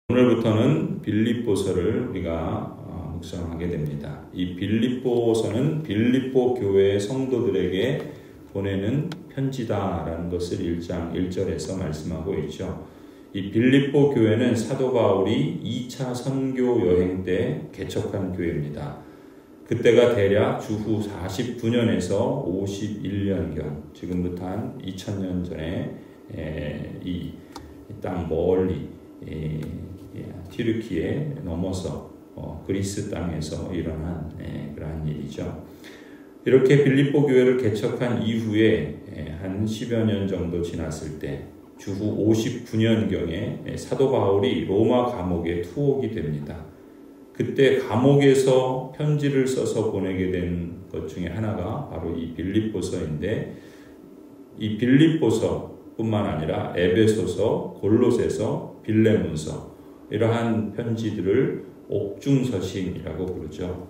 오늘부터는 빌립보서를 우리가 묵상하게 됩니다. 이 빌립보서는 빌립보 교회 성도들에게 보내는 편지다라는 것을 1장 1절에서 말씀하고 있죠. 이 빌립보 교회는 사도 바울이 2차 선교 여행 때 개척한 교회입니다. 그때가 대략 주후 49년에서 51년경, 지금부터 한 2000년 전에 이 땅 멀리 튀르키에 넘어서 그리스 땅에서 일어난 그러한 일이죠. 이렇게 빌립보 교회를 개척한 이후에 한 10여 년 정도 지났을 때 주후 59년경에 사도 바울이 로마 감옥에 투옥이 됩니다. 그때 감옥에서 편지를 써서 보내게 된 것 중에 하나가 바로 이 빌립보서인데, 이 빌립보서뿐만 아니라 에베소서, 골로새서, 빌레몬서, 이러한 편지들을 옥중서신이라고 부르죠.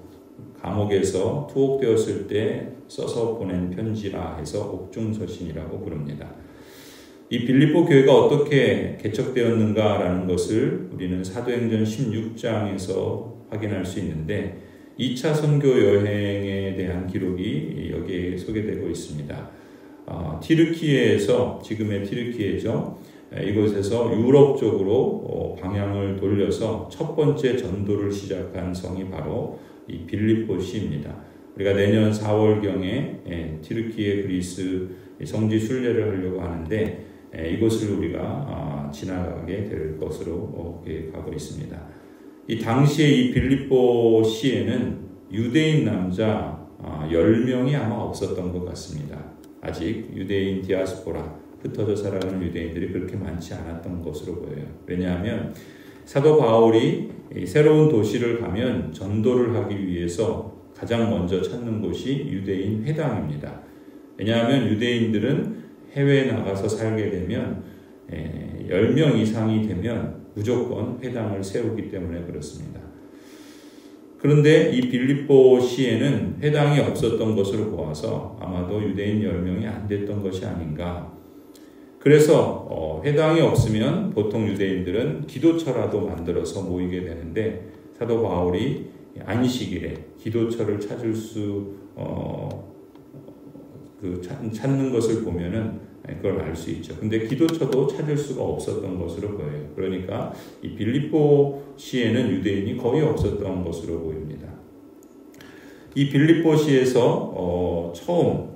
감옥에서 투옥되었을 때 써서 보낸 편지라 해서 옥중서신이라고 부릅니다. 이 빌립보 교회가 어떻게 개척되었는가라는 것을 우리는 사도행전 16장에서 확인할 수 있는데, 2차 선교 여행에 대한 기록이 여기에 소개되고 있습니다. 튀르키예에서, 지금의 튀르키예죠. 이곳에서 유럽 쪽으로 방향을 돌려서 첫 번째 전도를 시작한 성이 바로 이 빌립보시입니다. 우리가 내년 4월경에 튀르키예 그리스 성지 순례를 하려고 하는데, 이곳을 우리가 지나가게 될 것으로 계획하고 있습니다. 이 당시에 이 빌립보시에는 유대인 남자 10명이 아마 없었던 것 같습니다. 아직 유대인 디아스포라, 흩어져 살아가는 유대인들이 그렇게 많지 않았던 것으로 보여요. 왜냐하면 사도 바울이 새로운 도시를 가면 전도를 하기 위해서 가장 먼저 찾는 곳이 유대인 회당입니다. 왜냐하면 유대인들은 해외에 나가서 살게 되면 10명 이상이 되면 무조건 회당을 세우기 때문에 그렇습니다. 그런데 이 빌립보시에는 회당이 없었던 것으로 보아서 아마도 유대인 10명이 안 됐던 것이 아닌가. 그래서 회당이 없으면 보통 유대인들은 기도처라도 만들어서 모이게 되는데, 사도 바울이 안식일에 기도처를 찾는 것을 보면은 그걸 알 수 있죠. 근데 기도처도 찾을 수가 없었던 것으로 보여요. 그러니까 이 빌립보시에는 유대인이 거의 없었던 것으로 보입니다. 이 빌립보시에서 처음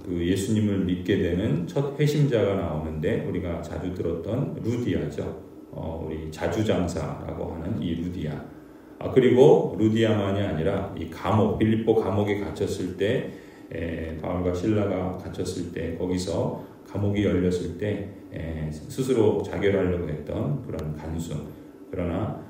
그 예수님을 믿게 되는 첫 회심자가 나오는데, 우리가 자주 들었던 루디아죠. 우리 자주장사라고 하는 이 루디아. 그리고 루디아만이 아니라 이 감옥, 빌립보 감옥에 갇혔을 때, 바울과 실라가 갇혔을 때, 거기서 감옥이 열렸을 때 스스로 자결하려고 했던 그런 간수, 그러나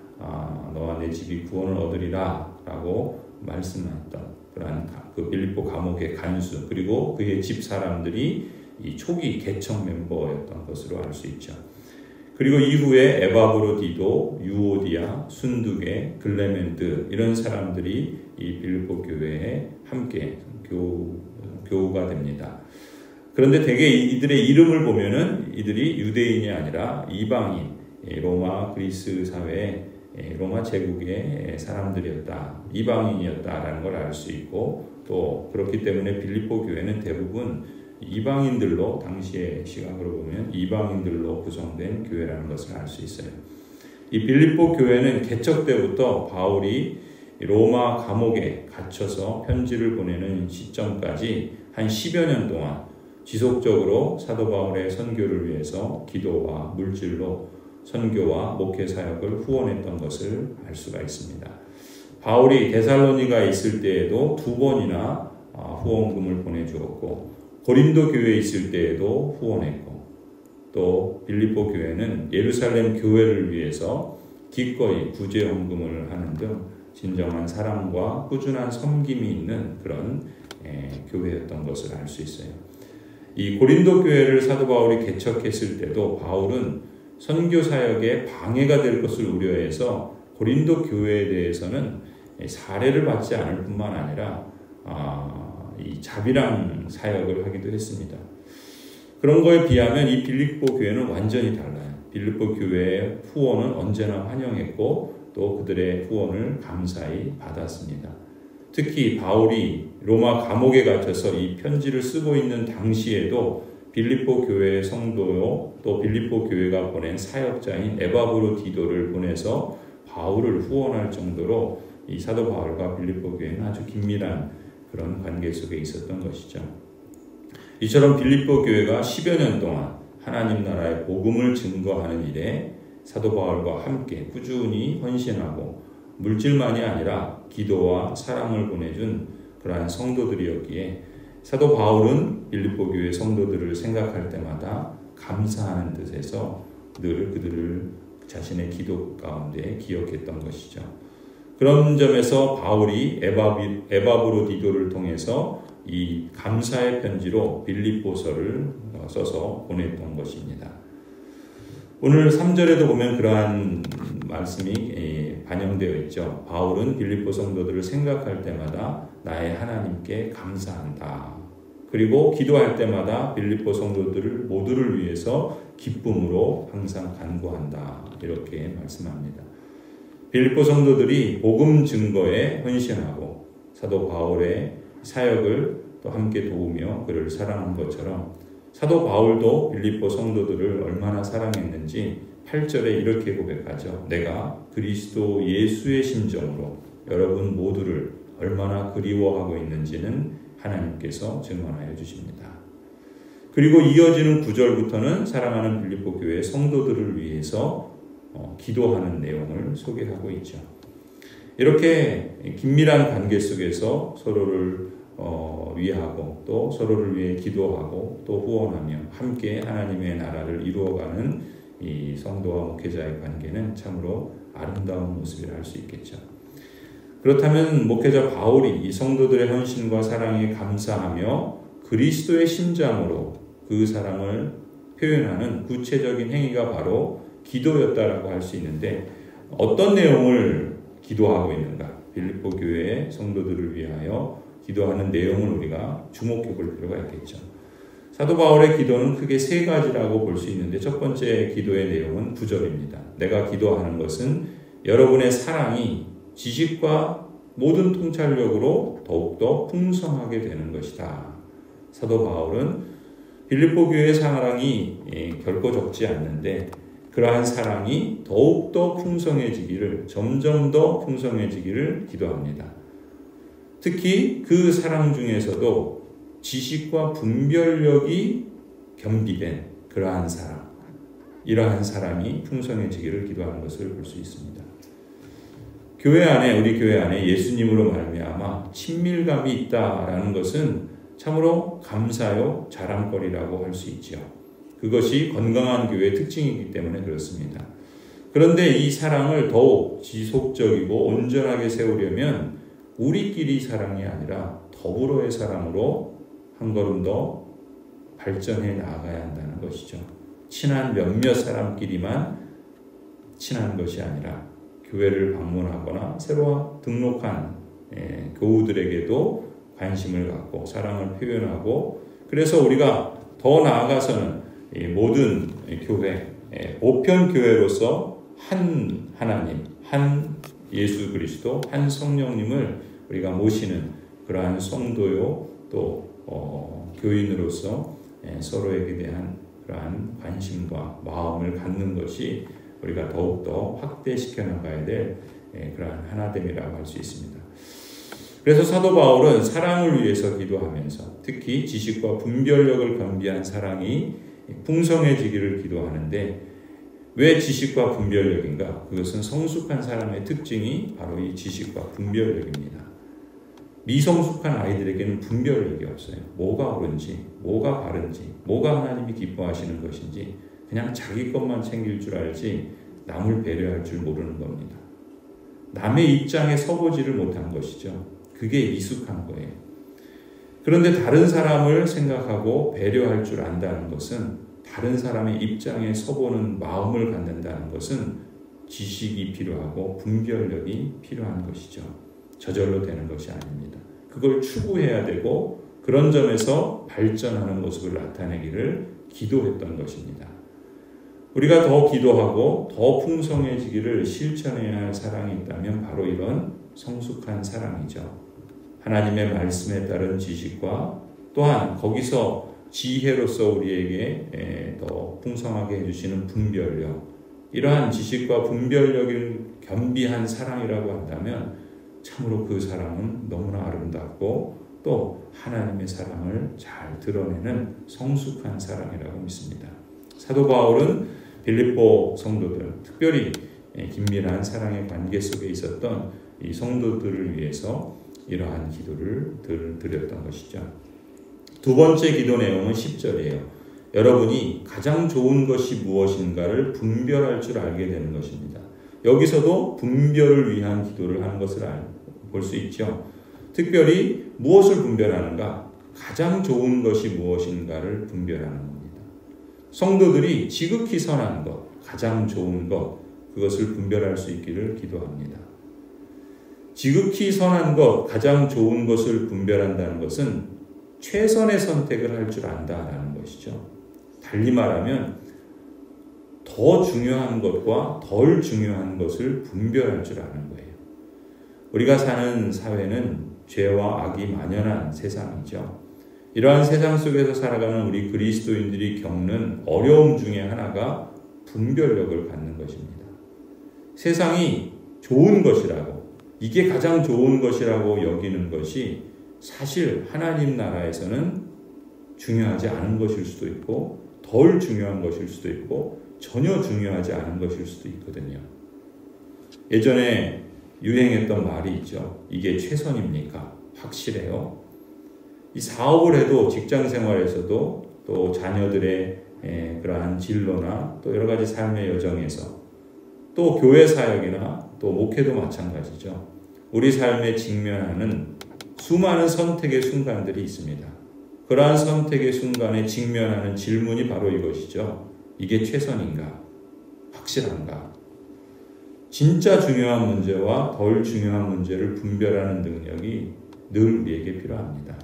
너와 내 집이 구원을 얻으리라 라고 말씀했던 그러한 그 빌립보 감옥의 간수, 그리고 그의 집 사람들이 이 초기 개척 멤버였던 것으로 알 수 있죠. 그리고 이후에 에바브로디도, 유오디아, 순두계, 글레멘드, 이런 사람들이 이 빌립보 교회에 함께 교우가 됩니다. 그런데 대개 이들의 이름을 보면은 이들이 유대인이 아니라 이방인, 로마 그리스 사회의 로마 제국의 사람들이었다, 이방인이었다라는 걸 알 수 있고, 또 그렇기 때문에 빌립보 교회는 대부분 이방인들로, 당시의 시각으로 보면 이방인들로 구성된 교회라는 것을 알 수 있어요. 이 빌립보 교회는 개척 때부터 바울이 로마 감옥에 갇혀서 편지를 보내는 시점까지 한 10여 년 동안 지속적으로 사도 바울의 선교를 위해서 기도와 물질로 선교와 목회 사역을 후원했던 것을 알 수가 있습니다. 바울이 데살로니가에 있을 때에도 2번이나 후원금을 보내주었고, 고린도 교회에 있을 때에도 후원했고, 또 빌립보 교회는 예루살렘 교회를 위해서 기꺼이 구제헌금을 하는 등 진정한 사랑과 꾸준한 섬김이 있는 그런 교회였던 것을 알 수 있어요. 이 고린도 교회를 사도 바울이 개척했을 때도 바울은 선교 사역에 방해가 될 것을 우려해서 고린도 교회에 대해서는 사례를 받지 않을 뿐만 아니라 이 자비랑 사역을 하기도 했습니다. 그런 거에 비하면 이 빌립보 교회는 완전히 달라요. 빌립보 교회의 후원은 언제나 환영했고 또 그들의 후원을 감사히 받았습니다. 특히 바울이 로마 감옥에 갇혀서 이 편지를 쓰고 있는 당시에도 빌립보 교회의 성도요 또 빌립보 교회가 보낸 사역자인 에바브로디도를 보내서 바울을 후원할 정도로 이 사도 바울과 빌립보 교회는 아주 긴밀한 그런 관계 속에 있었던 것이죠. 이처럼 빌립보 교회가 10여 년 동안 하나님 나라의 복음을 증거하는 일에 사도 바울과 함께 꾸준히 헌신하고 물질만이 아니라 기도와 사랑을 보내준 그러한 성도들이었기에 사도 바울은 빌립보 교회 성도들을 생각할 때마다 감사하는 뜻에서 늘 그들을 자신의 기도 가운데 기억했던 것이죠. 그런 점에서 바울이 에바브로디도를 통해서 이 감사의 편지로 빌립보서를 써서 보냈던 것입니다. 오늘 3절에도 보면 그러한 말씀이 반영되어 있죠. 바울은 빌립보 성도들을 생각할 때마다 나의 하나님께 감사한다. 그리고 기도할 때마다 빌립보 성도들을 모두를 위해서 기쁨으로 항상 간구한다. 이렇게 말씀합니다. 빌립보 성도들이 복음 증거에 헌신하고 사도 바울의 사역을 또 함께 도우며 그를 사랑한 것처럼 사도 바울도 빌립보 성도들을 얼마나 사랑했는지 8절에 이렇게 고백하죠. 내가 그리스도 예수의 심정으로 여러분 모두를 얼마나 그리워하고 있는지는 하나님께서 증언하여 주십니다. 그리고 이어지는 9절부터는 사랑하는 빌립보 교회 성도들을 위해서 기도하는 내용을 소개하고 있죠. 이렇게 긴밀한 관계 속에서 서로를 위하고 또 서로를 위해 기도하고 또 후원하며 함께 하나님의 나라를 이루어가는 이 성도와 목회자의 관계는 참으로 아름다운 모습이라 할 수 있겠죠. 그렇다면 목회자 바울이 이 성도들의 헌신과 사랑에 감사하며 그리스도의 심장으로 그 사랑을 표현하는 구체적인 행위가 바로 기도였다라고 할 수 있는데 어떤 내용을 기도하고 있는가? 빌립보 교회의 성도들을 위하여 기도하는 내용을 우리가 주목해 볼 필요가 있겠죠. 사도 바울의 기도는 크게 세 가지라고 볼 수 있는데 첫 번째 기도의 내용은 9절입니다. 내가 기도하는 것은 여러분의 사랑이 지식과 모든 통찰력으로 더욱더 풍성하게 되는 것이다. 사도 바울은 빌립보 교회의 사랑이 결코 적지 않는데 그러한 사랑이 더욱더 풍성해지기를 점점 더 풍성해지기를 기도합니다. 특히 그 사랑 중에서도 지식과 분별력이 겸비된 그러한 사랑, 이러한 사랑이 풍성해지기를 기도하는 것을 볼 수 있습니다. 우리 교회 안에 예수님으로 말미암아 친밀감이 있다라는 것은 참으로 감사요 자랑거리라고 할 수 있죠. 그것이 건강한 교회의 특징이기 때문에 그렇습니다. 그런데 이 사랑을 더욱 지속적이고 온전하게 세우려면 우리끼리 사랑이 아니라 더불어의 사랑으로 한 걸음 더 발전해 나아가야 한다는 것이죠. 친한 몇몇 사람끼리만 친한 것이 아니라 교회를 방문하거나 새로 등록한 교우들에게도 관심을 갖고 사랑을 표현하고 그래서 우리가 더 나아가서는 모든 교회, 보편교회로서 한 하나님, 한 예수 그리스도, 한 성령님을 우리가 모시는 그러한 성도요 또 교인으로서 서로에게 대한 그러한 관심과 마음을 갖는 것이 우리가 더욱더 확대시켜 나가야 될 그러한 하나됨이라고 할 수 있습니다. 그래서 사도 바울은 사랑을 위해서 기도하면서 특히 지식과 분별력을 겸비한 사랑이 풍성해지기를 기도하는데 왜 지식과 분별력인가? 그것은 성숙한 사람의 특징이 바로 이 지식과 분별력입니다. 미성숙한 아이들에게는 분별력이 없어요. 뭐가 옳은지, 뭐가 바른지, 뭐가 하나님이 기뻐하시는 것인지 그냥 자기 것만 챙길 줄 알지 남을 배려할 줄 모르는 겁니다. 남의 입장에 서보지를 못한 것이죠. 그게 미숙한 거예요. 그런데 다른 사람을 생각하고 배려할 줄 안다는 것은 다른 사람의 입장에 서보는 마음을 갖는다는 것은 지식이 필요하고 분별력이 필요한 것이죠. 저절로 되는 것이 아닙니다. 그걸 추구해야 되고 그런 점에서 발전하는 모습을 나타내기를 기도했던 것입니다. 우리가 더 기도하고 더 풍성해지기를 실천해야 할 사랑이 있다면 바로 이런 성숙한 사랑이죠. 하나님의 말씀에 따른 지식과 또한 거기서 지혜로서 우리에게 더 풍성하게 해주시는 분별력, 이러한 지식과 분별력을 겸비한 사랑이라고 한다면 참으로 그 사랑은 너무나 아름답고 또 하나님의 사랑을 잘 드러내는 성숙한 사랑이라고 믿습니다. 사도 바울은 빌립보 성도들, 특별히 긴밀한 사랑의 관계 속에 있었던 이 성도들을 위해서 이러한 기도를 드렸던 것이죠. 두 번째 기도 내용은 10절이에요. 여러분이 가장 좋은 것이 무엇인가를 분별할 줄 알게 되는 것입니다. 여기서도 분별을 위한 기도를 하는 것을 볼 수 있죠. 특별히 무엇을 분별하는가? 가장 좋은 것이 무엇인가를 분별하는 겁니다. 성도들이 지극히 선한 것, 가장 좋은 것, 그것을 분별할 수 있기를 기도합니다. 지극히 선한 것, 가장 좋은 것을 분별한다는 것은 최선의 선택을 할 줄 안다라는 것이죠. 달리 말하면 더 중요한 것과 덜 중요한 것을 분별할 줄 아는 거예요. 우리가 사는 사회는 죄와 악이 만연한 세상이죠. 이러한 세상 속에서 살아가는 우리 그리스도인들이 겪는 어려움 중에 하나가 분별력을 갖는 것입니다. 세상이 좋은 것이라고, 이게 가장 좋은 것이라고 여기는 것이 사실 하나님 나라에서는 중요하지 않은 것일 수도 있고 덜 중요한 것일 수도 있고 전혀 중요하지 않은 것일 수도 있거든요. 예전에 유행했던 말이 있죠. 이게 최선입니까? 확실해요? 이 사업을 해도 직장 생활에서도 또 자녀들의 그러한 진로나 또 여러 가지 삶의 여정에서 또 교회 사역이나 또 목회도 마찬가지죠. 우리 삶에 직면하는 수많은 선택의 순간들이 있습니다. 그러한 선택의 순간에 직면하는 질문이 바로 이것이죠. 이게 최선인가? 확실한가? 진짜 중요한 문제와 덜 중요한 문제를 분별하는 능력이 늘 우리에게 필요합니다.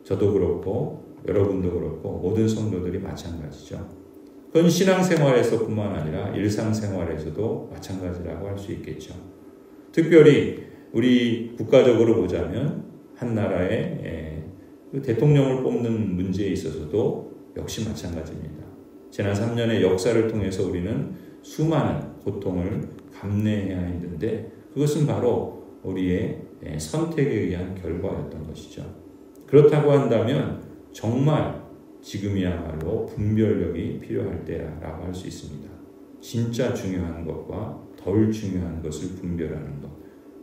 저도 그렇고 여러분도 그렇고 모든 성도들이 마찬가지죠. 그건 신앙생활에서뿐만 아니라 일상생활에서도 마찬가지라고 할 수 있겠죠. 특별히 우리 국가적으로 보자면 한 나라의 대통령을 뽑는 문제에 있어서도 역시 마찬가지입니다. 지난 3년의 역사를 통해서 우리는 수많은 고통을 감내해야 했는데 그것은 바로 우리의 선택에 의한 결과였던 것이죠. 그렇다고 한다면 정말 지금이야말로 분별력이 필요할 때라고 할 수 있습니다. 진짜 중요한 것과 덜 중요한 것을 분별하는 것,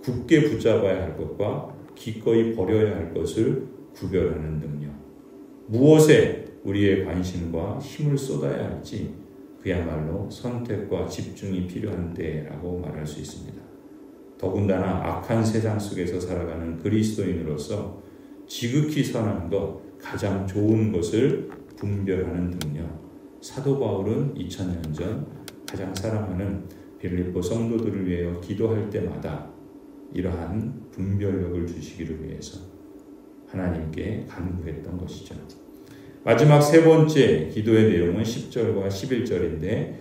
굳게 붙잡아야 할 것과 기꺼이 버려야 할 것을 구별하는 능력, 무엇에 우리의 관심과 힘을 쏟아야 할지 그야말로 선택과 집중이 필요한 때라고 말할 수 있습니다. 더군다나 악한 세상 속에서 살아가는 그리스도인으로서 지극히 선한 것, 가장 좋은 것을 분별하는 능력, 사도 바울은 2000년 전 가장 사랑하는 빌립보 성도들을 위하여 기도할 때마다 이러한 분별력을 주시기를 위해서 하나님께 간구했던 것이죠. 마지막 세 번째 기도의 내용은 10절과 11절인데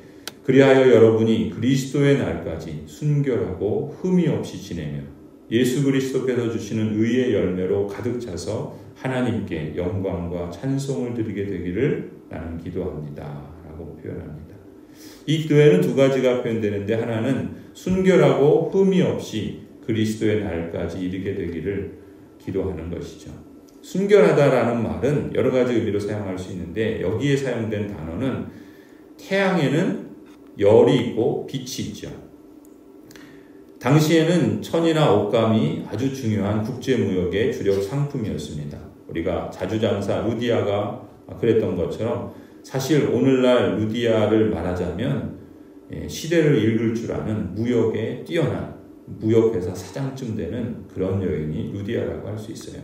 그리하여 여러분이 그리스도의 날까지 순결하고 흠이 없이 지내며 예수 그리스도께서 주시는 의의 열매로 가득 차서 하나님께 영광과 찬송을 드리게 되기를 나는 기도합니다. 라고 표현합니다. 이 기도에는 두 가지가 표현되는데 하나는 순결하고 흠이 없이 그리스도의 날까지 이르게 되기를 기도하는 것이죠. 순결하다라는 말은 여러 가지 의미로 사용할 수 있는데 여기에 사용된 단어는 태양에는 열이 있고 빛이 있죠. 당시에는 천이나 옷감이 아주 중요한 국제무역의 주력 상품이었습니다. 우리가 자주장사 루디아가 그랬던 것처럼 사실 오늘날 루디아를 말하자면 시대를 읽을 줄 아는 무역에 뛰어난 무역회사 사장쯤 되는 그런 여인이 루디아라고 할 수 있어요.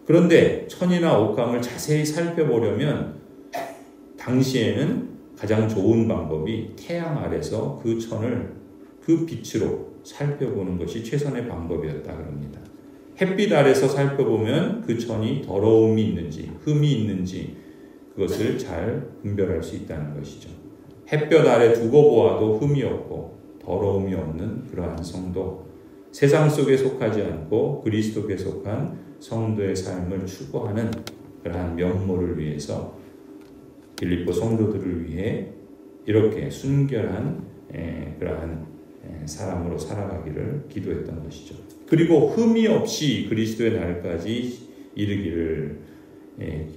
그런데 천이나 옷감을 자세히 살펴보려면 당시에는 가장 좋은 방법이 태양 아래서 그 천을 그 빛으로 살펴보는 것이 최선의 방법이었다 그럽니다. 햇빛 아래서 살펴보면 그 천이 더러움이 있는지 흠이 있는지 그것을 잘 분별할 수 있다는 것이죠. 햇볕 아래 두고 보아도 흠이 없고 더러움이 없는 그러한 성도, 세상 속에 속하지 않고 그리스도께 속한 성도의 삶을 추구하는 그러한 면모를 위해서 빌립보 성도들을 위해 이렇게 순결한 그러한 사람으로 살아가기를 기도했던 것이죠. 그리고 흠이 없이 그리스도의 날까지 이르기를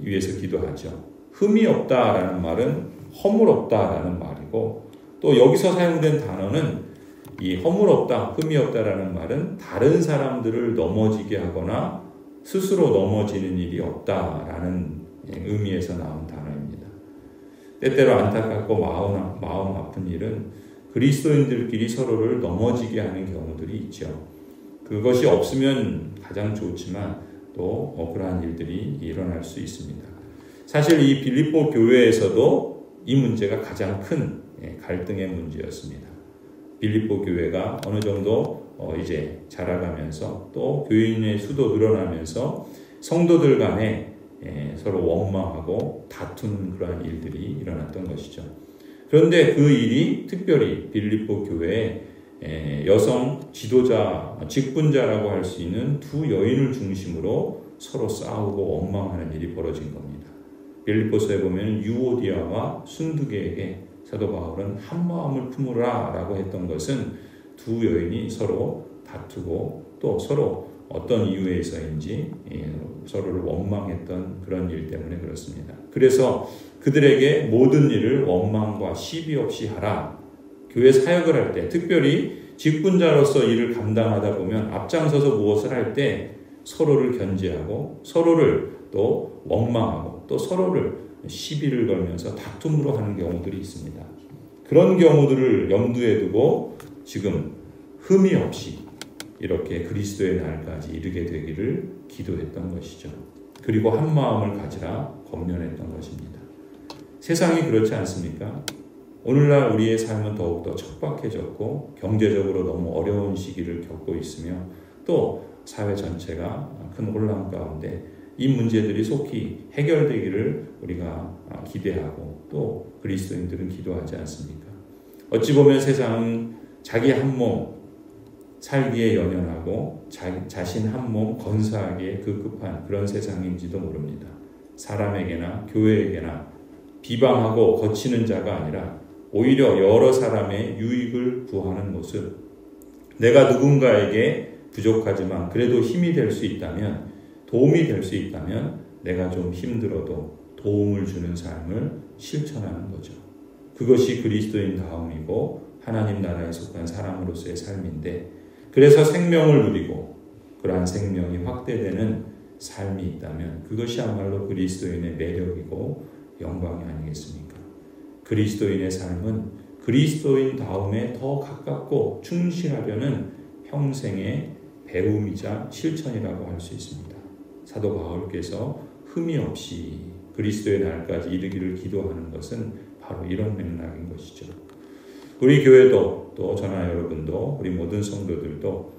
위해서 기도하죠. 흠이 없다라는 말은 허물없다라는 말이고, 또 여기서 사용된 단어는 이 허물없다, 흠이 없다라는 말은 다른 사람들을 넘어지게 하거나 스스로 넘어지는 일이 없다라는 의미에서 나온 단어입니다. 때때로 안타깝고 마음 아픈 일은 그리스도인들끼리 서로를 넘어지게 하는 경우들이 있죠. 그것이 없으면 가장 좋지만 또 그러한 일들이 일어날 수 있습니다. 사실 이 빌립보 교회에서도 이 문제가 가장 큰 갈등의 문제였습니다. 빌립보 교회가 어느 정도 이제 자라가면서 또 교인의 수도 늘어나면서 성도들 간에 서로 원망하고 다투는 그러한 일들이 일어났던 것이죠. 그런데 그 일이 특별히 빌립보 교회에 여성 지도자, 직분자라고 할 수 있는 두 여인을 중심으로 서로 싸우고 원망하는 일이 벌어진 겁니다. 빌립보서에 보면 유오디아와 순두계에게 사도 바울은 한 마음을 품으라 라고 했던 것은 두 여인이 서로 다투고 또 서로 어떤 이유에서인지 서로를 원망했던 그런 일 때문에 그렇습니다. 그래서 그들에게 모든 일을 원망과 시비 없이 하라. 교회 사역을 할 때, 특별히 직분자로서 일을 감당하다 보면 앞장서서 무엇을 할 때 서로를 견제하고 서로를 또 원망하고 또 서로를 시비를 걸면서 다툼으로 하는 경우들이 있습니다. 그런 경우들을 염두에 두고 지금 흠이 없이 이렇게 그리스도의 날까지 이르게 되기를 기도했던 것이죠. 그리고 한 마음을 가지라 권면했던 것입니다. 세상이 그렇지 않습니까? 오늘날 우리의 삶은 더욱더 척박해졌고 경제적으로 너무 어려운 시기를 겪고 있으며 또 사회 전체가 큰 혼란 가운데 이 문제들이 속히 해결되기를 우리가 기대하고 또 그리스도인들은 기도하지 않습니까? 어찌 보면 세상은 자기 한 몸 살기에 연연하고 자신 한 몸 건사하기에 급급한 그런 세상인지도 모릅니다. 사람에게나 교회에게나 비방하고 거치는 자가 아니라 오히려 여러 사람의 유익을 구하는 모습, 내가 누군가에게 부족하지만 그래도 힘이 될 수 있다면, 도움이 될 수 있다면 내가 좀 힘들어도 도움을 주는 삶을 실천하는 거죠. 그것이 그리스도인 다움이고 하나님 나라에 속한 사람으로서의 삶인데, 그래서 생명을 누리고 그러한 생명이 확대되는 삶이 있다면 그것이야말로 그리스도인의 매력이고 영광이 아니겠습니까? 그리스도인의 삶은 그리스도인 다음에 더 가깝고 충실하려는 평생의 배움이자 실천이라고 할 수 있습니다. 사도 바울께서 흠이 없이 그리스도의 날까지 이르기를 기도하는 것은 바로 이런 맥락인 것이죠. 우리 교회도 또 저나 여러분도 우리 모든 성도들도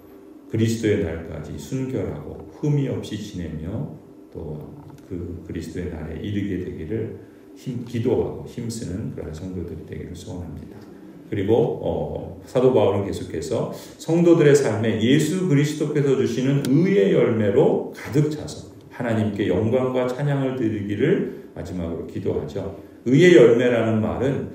그리스도의 날까지 순결하고 흠이 없이 지내며 또 그 그리스도의 날에 이르게 되기를 기도하고 힘쓰는 그런 성도들이 되기를 소원합니다. 그리고 사도 바울은 계속해서 성도들의 삶에 예수 그리스도께서 주시는 의의 열매로 가득 차서 하나님께 영광과 찬양을 드리기를 마지막으로 기도하죠. 의의 열매라는 말은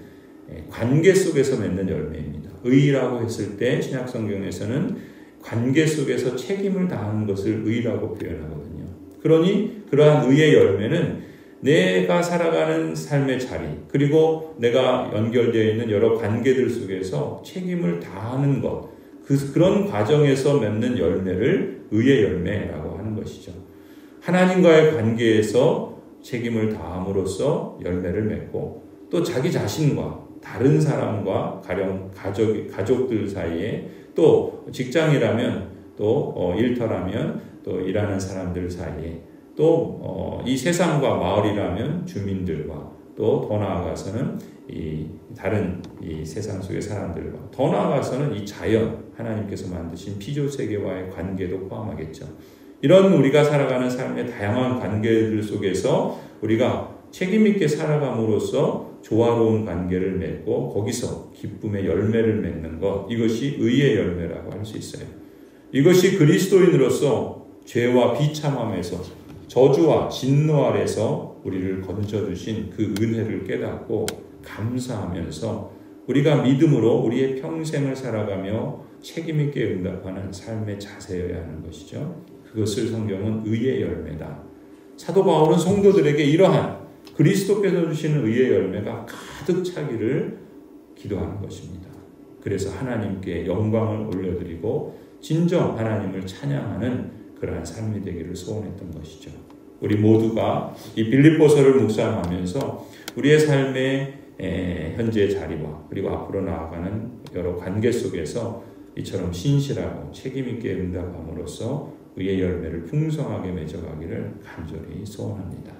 관계 속에서 맺는 열매입니다. 의라고 했을 때 신약 성경에서는 관계 속에서 책임을 다하는 것을 의라고 표현하거든요. 그러니 그러한 의의 열매는 내가 살아가는 삶의 자리, 그리고 내가 연결되어 있는 여러 관계들 속에서 책임을 다하는 것, 그런 과정에서 맺는 열매를 의의 열매라고 하는 것이죠. 하나님과의 관계에서 책임을 다함으로써 열매를 맺고 또 자기 자신과 다른 사람과 가령 가족들 사이에 또 직장이라면 또 일터라면 또 일하는 사람들 사이에 또 이 세상과 마을이라면 주민들과 또 더 나아가서는 이 다른 이 세상 속의 사람들과 더 나아가서는 이 자연, 하나님께서 만드신 피조세계와의 관계도 포함하겠죠. 이런 우리가 살아가는 삶의 다양한 관계들 속에서 우리가 책임 있게 살아감으로써 조화로운 관계를 맺고 거기서 기쁨의 열매를 맺는 것, 이것이 의의 열매라고 할 수 있어요. 이것이 그리스도인으로서 죄와 비참함에서 저주와 진노 아래서 우리를 건져주신 그 은혜를 깨닫고 감사하면서 우리가 믿음으로 우리의 평생을 살아가며 책임있게 응답하는 삶의 자세여야 하는 것이죠. 그것을 성경은 의의 열매다. 사도 바울은 성도들에게 이러한 그리스도께서 주시는 의의 열매가 가득 차기를 기도하는 것입니다. 그래서 하나님께 영광을 올려드리고 진정 하나님을 찬양하는 그러한 삶이 되기를 소원했던 것이죠. 우리 모두가 이 빌립보서를 묵상하면서 우리의 삶의 현재의 자리와 그리고 앞으로 나아가는 여러 관계 속에서 이처럼 신실하고 책임있게 응답함으로써 의의 열매를 풍성하게 맺어가기를 간절히 소원합니다.